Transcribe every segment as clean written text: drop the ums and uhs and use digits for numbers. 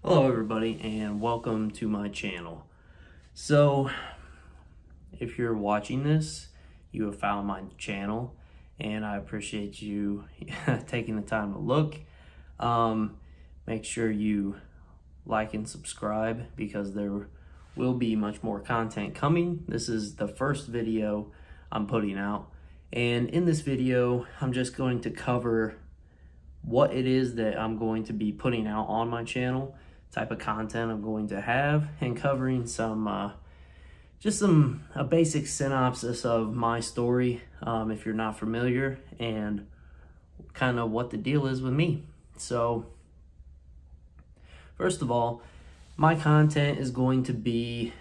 Hello everybody and welcome to my channel. So if you're watching this, you have found my channel and I appreciate you taking the time to look. Make sure you like and subscribe because there will be much more content coming. This is the first video I'm putting out, and in this video I'm just going to cover what it is that I'm going to be putting out on my channel, type of content I'm going to have, and covering a basic synopsis of my story, if you're not familiar, and kind of what the deal is with me. So first of all, my content is going to be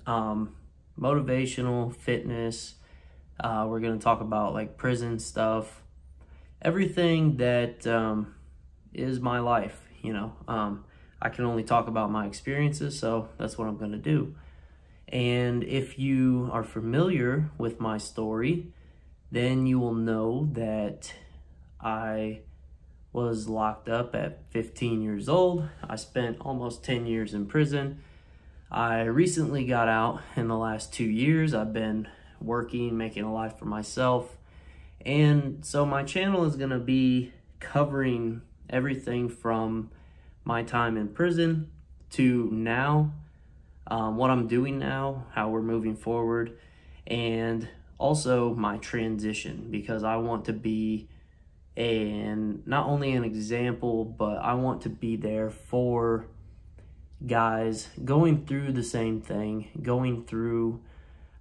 motivational, fitness. We're going to talk about like prison stuff, everything that is my life, I can only talk about my experiences, so that's what I'm going to do. And if you are familiar with my story, then you will know that I was locked up at 15 years old. I spent almost 10 years in prison. I recently got out in the last 2 years. I've been working, making a life for myself. And so my channel is going to be covering everything from my time in prison to now, what I'm doing now, how we're moving forward, and also my transition, because I want to be not only an example, but I want to be there for guys going through the same thing, going through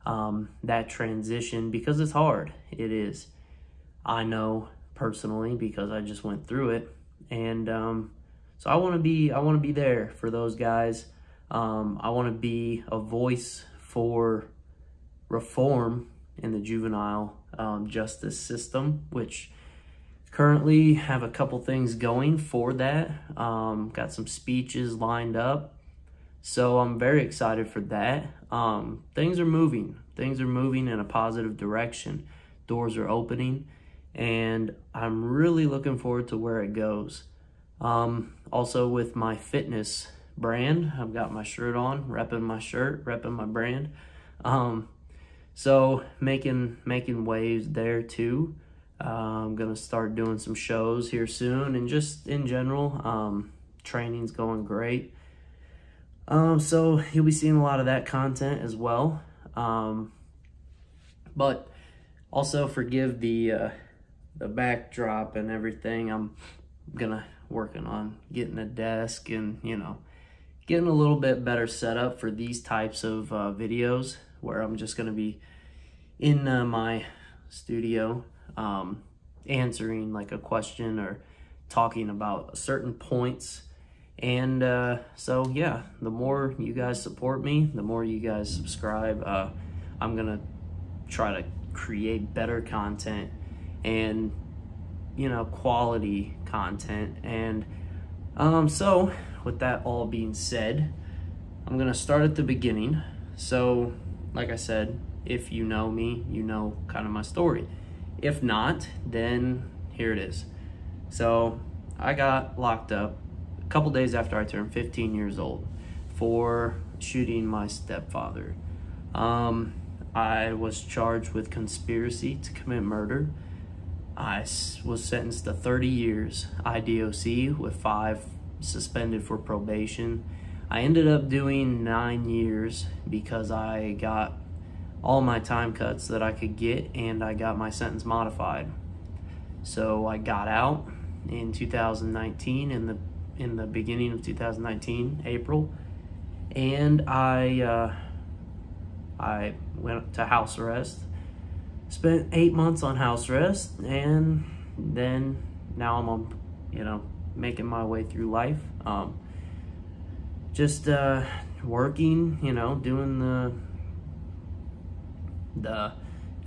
that transition, because it's hard. It is. I know personally because I just went through it, and so I want to be there for those guys. I want to be a voice for reform in the juvenile justice system, which currently have a couple things going for that. Got some speeches lined up, so I'm very excited for that. Things are moving in a positive direction. Doors are opening, and I'm really looking forward to where it goes. Also with my fitness brand, I've got my shirt on, repping my shirt, repping my brand. So making waves there too. I'm gonna start doing some shows here soon, and just in general, training's going great. So you'll be seeing a lot of that content as well. But also forgive the backdrop and everything. I'm gonna working on getting a desk and getting a little bit better set up for these types of videos, where I'm just gonna be in my studio answering like a question or talking about certain points. And so yeah, the more you guys support me, the more you guys subscribe, I'm gonna try to create better content and quality content. And so with that all being said, I'm gonna start at the beginning. So like I said, if you know me, you know kind of my story. If not, then here it is. So I got locked up a couple days after I turned 15 years old for shooting my stepfather. I was charged with conspiracy to commit murder. I was sentenced to 30 years IDOC with 5 suspended for probation. I ended up doing 9 years because I got all my time cuts that I could get, and I got my sentence modified. So I got out in 2019, in the beginning of 2019, April, and I went to house arrest. Spent 8 months on house arrest, and then now I'm on, making my way through life. Just working, doing the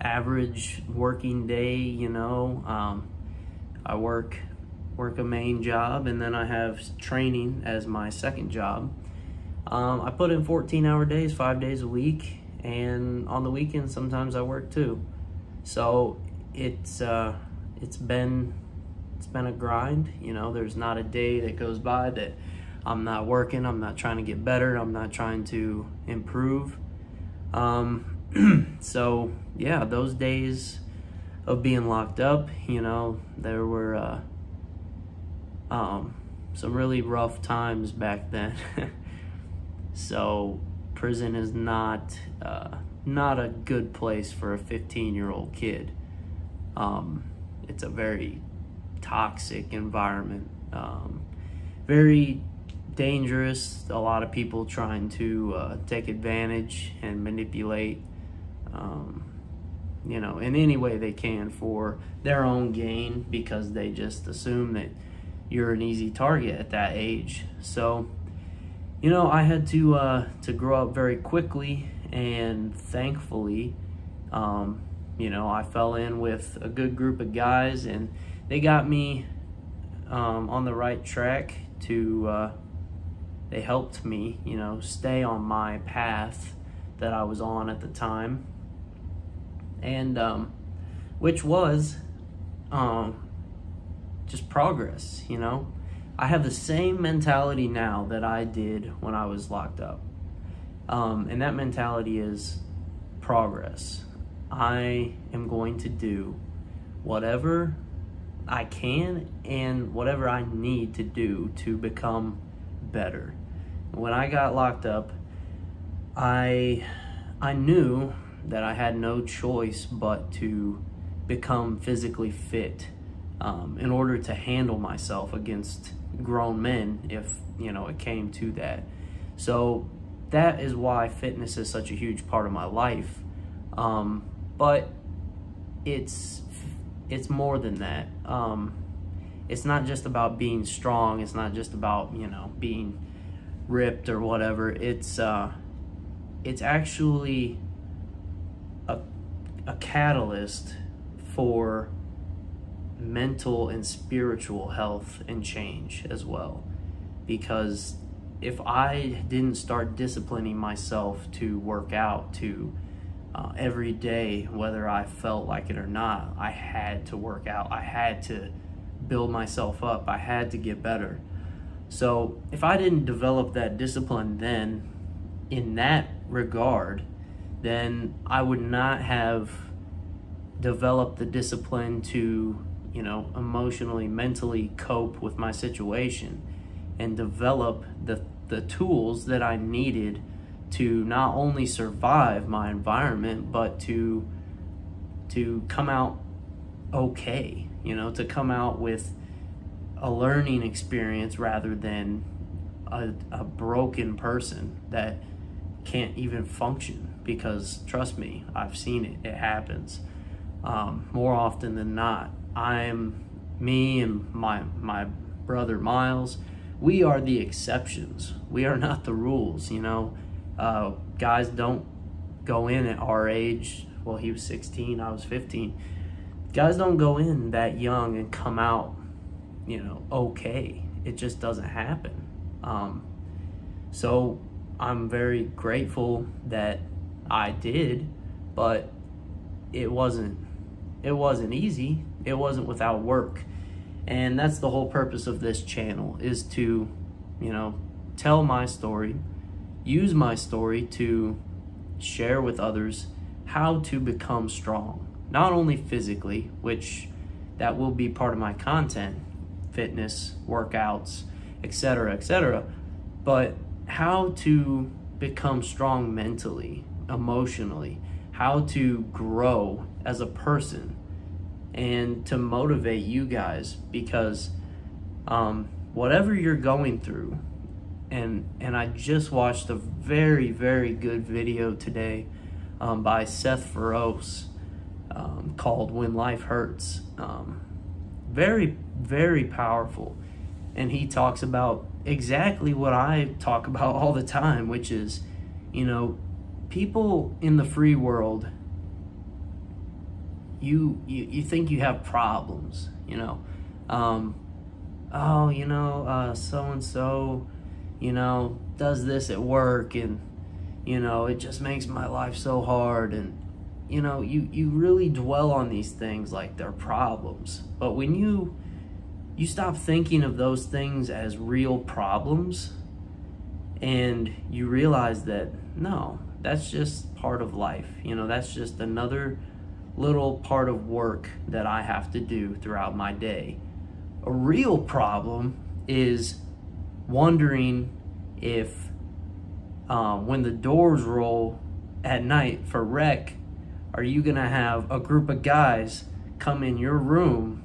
average working day. I work a main job, and then I have training as my second job. I put in 14-hour days, 5 days a week, and on the weekends sometimes I work too. So it's been a grind. There's not a day that goes by that I'm not working, I'm not trying to get better, I'm not trying to improve. So yeah, those days of being locked up, you know, there were some really rough times back then. So prison is not a good place for a 15-year-old kid. It's a very toxic environment, very dangerous. A lot of people trying to take advantage and manipulate, you know, in any way they can for their own gain, because they just assume that you're an easy target at that age. So, you know, I had to grow up very quickly, and thankfully, you know, I fell in with a good group of guys, and they got me on the right track to, they helped me, you know, stay on my path that I was on at the time, and which was just progress, you know. I have the same mentality now that I did when I was locked up, and that mentality is progress. I am going to do whatever I can and whatever I need to do to become better. When I got locked up, I knew that I had no choice but to become physically fit in order to handle myself against grown men, if, you know, it came to that. So that is why fitness is such a huge part of my life. But it's more than that. It's not just about being strong. It's not just about, you know, being ripped or whatever. It's actually a catalyst for mental and spiritual health and change as well. Because if I didn't start disciplining myself to work out, to every day, whether I felt like it or not, I had to work out. I had to build myself up. I had to get better. So if I didn't develop that discipline then, in that regard, then I would not have developed the discipline to, you know, emotionally, mentally cope with my situation and develop the tools that I needed to not only survive my environment, but to come out okay, you know, to come out with a learning experience rather than a broken person that can't even function. Because trust me, I've seen it. It happens more often than not. Me and my brother Miles, we are the exceptions. We are not the rules, you know. Guys don't go in at our age. Well, he was 16, I was 15. Guys don't go in that young and come out, you know, okay. It just doesn't happen. So I'm very grateful that I did, but it wasn't easy. It wasn't without work. And that's the whole purpose of this channel, is to, you know, tell my story, use my story to share with others how to become strong, not only physically, which that will be part of my content, fitness, workouts, etc., but how to become strong mentally, emotionally, how to grow as a person, and to motivate you guys, because whatever you're going through, and I just watched a very, very good video today by Seth Feroce called When Life Hurts. Very, very powerful. And he talks about exactly what I talk about all the time, which is, you know, people in the free world, you think you have problems, you know. Oh, you know, so-and-so, you know, does this at work, and, you know, it just makes my life so hard. And, you know, you really dwell on these things like they're problems. But when you you stop thinking of those things as real problems, and you realize that no, that's just part of life. You know, that's just another little part of work that I have to do throughout my day. A real problem is wondering if when the doors roll at night for rec, are you gonna have a group of guys come in your room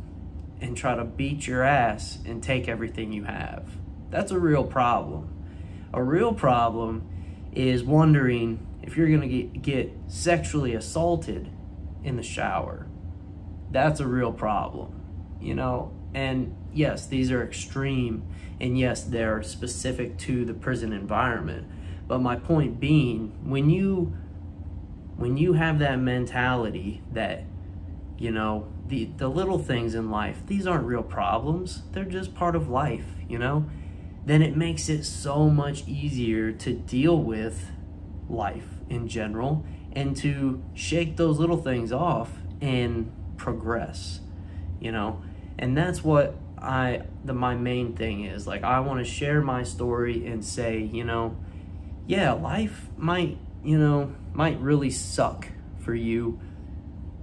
and try to beat your ass and take everything you have? That's a real problem. A real problem is wondering if you're gonna get sexually assaulted in the shower. That's a real problem, you know? And yes, these are extreme, and yes, they're specific to the prison environment. But my point being, when you have that mentality that, you know, the little things in life, these aren't real problems, they're just part of life, you know, then it makes it so much easier to deal with life in general and to shake those little things off and progress, you know. And that's what my main thing is. Like, I want to share my story and say, you know, yeah, life might really suck for you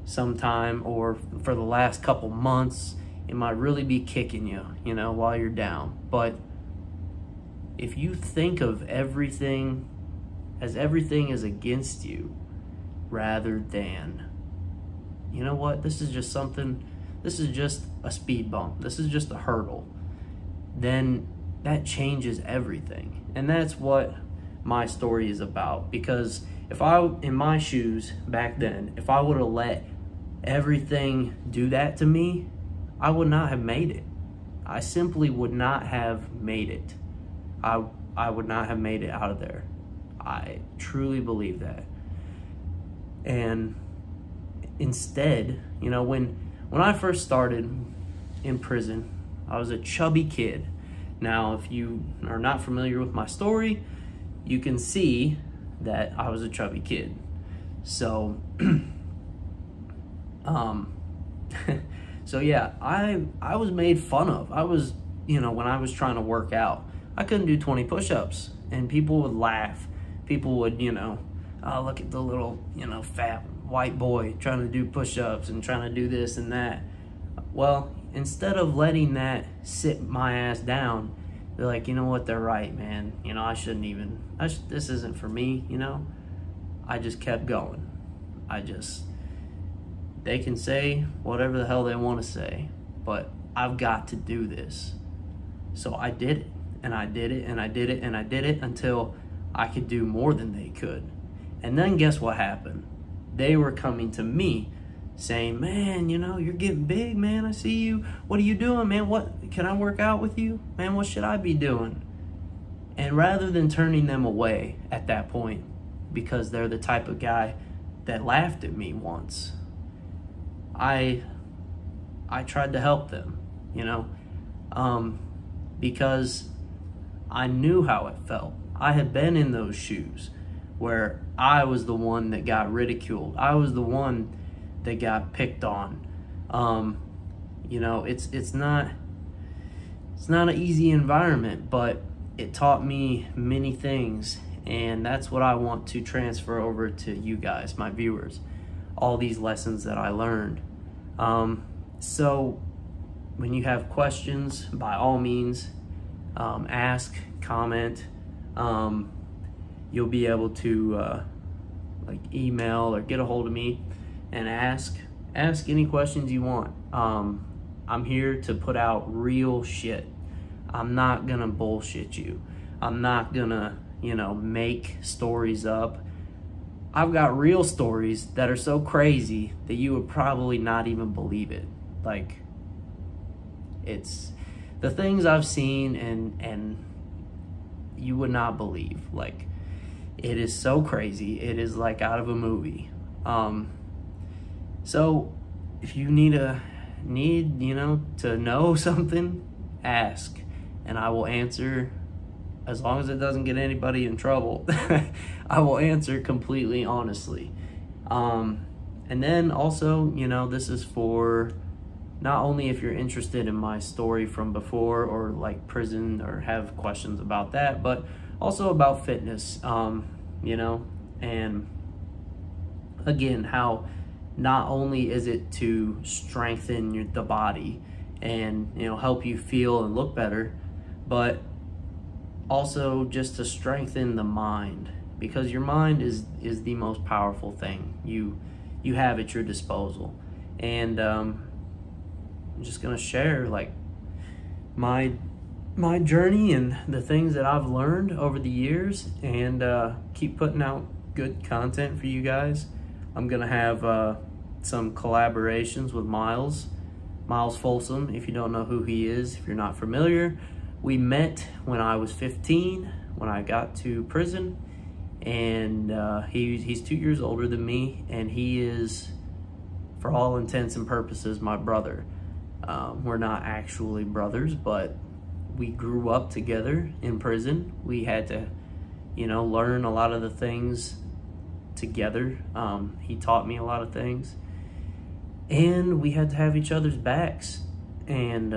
sometime, or for the last couple months, it might really be kicking you, you know, while you're down. But if you think of everything as against you, rather than, you know what, this is just a speed bump, this is just a hurdle, then that changes everything. And that's what my story is about. Because if I, in my shoes back then, if I would have let everything do that to me, I would not have made it. I simply would not have made it. I would not have made it out of there. I truly believe that. And instead, you know, when I first started in prison, I was a chubby kid. Now, if you are not familiar with my story, you can see that I was a chubby kid. So, so yeah, I was made fun of. I was, you know, when I was trying to work out, I couldn't do 20 push-ups, and people would laugh. People would, you know, oh, look at the little, you know, fat white boy trying to do push-ups and trying to do this and that. Well, instead of letting that sit my ass down, they're like, you know what, they're right, man. You know, I shouldn't even, this isn't for me, you know. I just kept going. They can say whatever the hell they want to say, but I've got to do this. So I did it, and I did it, and I did it, and I did it until I could do more than they could. And then guess what happened? They were coming to me saying, man, you know, you're getting big, man. I see you. What are you doing, man? What, can I work out with you? Man, what should I be doing? And rather than turning them away at that point, because they're the type of guy that laughed at me once, I tried to help them, you know, because I knew how it felt. I had been in those shoes where I was the one that got ridiculed. I was the one that got picked on. You know, it's not an easy environment, but it taught me many things, and that's what I want to transfer over to you guys, my viewers, all these lessons that I learned. So when you have questions, by all means, ask, comment. You'll be able to like email or get a hold of me and ask any questions you want. I'm here to put out real shit. I'm not gonna bullshit you. I'm not gonna, you know, make stories up. I've got real stories that are so crazy that you would probably not even believe it. Like, it's the things I've seen and you would not believe. Like, it is so crazy. It is like out of a movie. So if you need you know, to know something, ask, and I will answer. As long as it doesn't get anybody in trouble, I will answer completely honestly. And then also, you know, this is for not only if you're interested in my story from before or like prison or have questions about that, but also about fitness, you know, and again, how not only is it to strengthen the body and, you know, help you feel and look better, but also just to strengthen the mind, because your mind is the most powerful thing you have at your disposal. And I'm just gonna share like my journey and the things that I've learned over the years, and keep putting out good content for you guys. I'm gonna have some collaborations with Miles Folsom. If you don't know who he is, if you're not familiar, we met when I was 15, when I got to prison, and he's 2 years older than me, and he is, for all intents and purposes, my brother. We're not actually brothers, but we grew up together in prison. We had to, you know, learn a lot of the things together. He taught me a lot of things, and we had to have each other's backs, and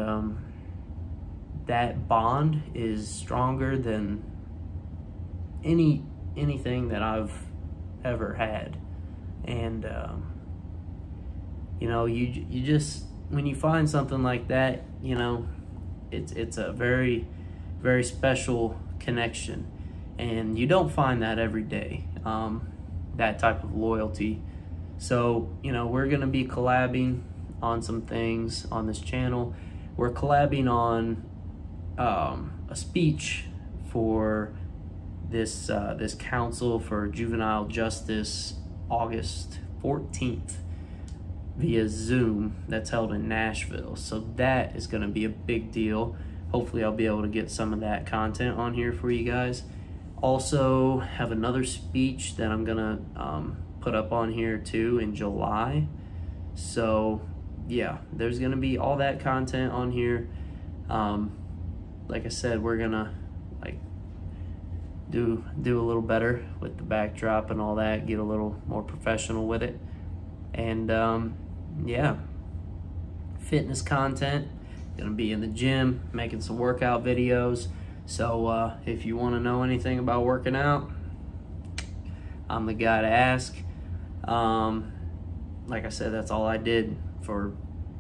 that bond is stronger than anything that I've ever had. And you know, you just, when you find something like that, you know, it's a very, very special connection, and you don't find that every day, that type of loyalty. So, you know, we're gonna be collabing on some things on this channel. We're collabing on a speech for this this Council for Juvenile Justice, August 14th, via Zoom, that's held in Nashville. So that is going to be a big deal. Hopefully I'll be able to get some of that content on here for you guys. Also have another speech that I'm gonna put up on here too in July. So yeah, there's gonna be all that content on here. Like I said, we're gonna like do a little better with the backdrop and all that, get a little more professional with it. And yeah, fitness content, gonna be in the gym making some workout videos. So if you want to know anything about working out, I'm the guy to ask. Like I said, that's all I did for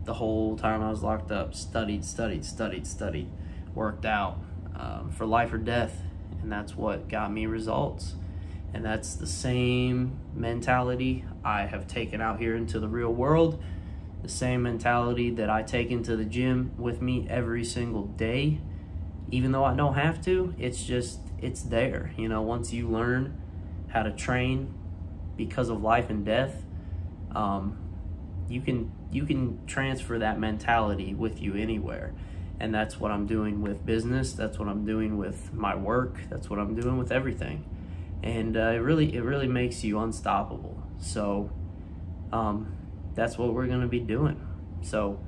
the whole time I was locked up. Studied, worked out, for life or death. And that's what got me results. And that's the same mentality I have taken out here into the real world. The same mentality that I take into the gym with me every single day. Even though I don't have to, it's there. You know, once you learn how to train because of life and death, you can transfer that mentality with you anywhere. And that's what I'm doing with business. That's what I'm doing with my work. That's what I'm doing with everything. And it really makes you unstoppable. So that's what we're gonna be doing. So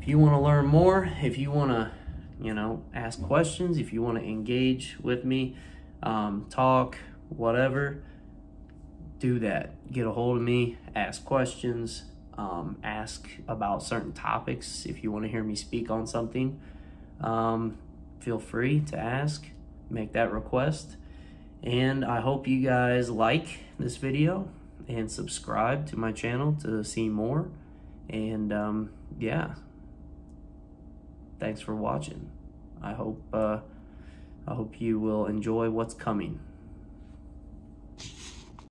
if you want to learn more, if you want to, you know, ask questions, if you want to engage with me, talk, whatever, do that. Get a hold of me, ask questions, ask about certain topics. If you want to hear me speak on something, feel free to ask, make that request. And I hope you guys like this video and subscribe to my channel to see more. And yeah, thanks for watching. I hope you will enjoy what's coming.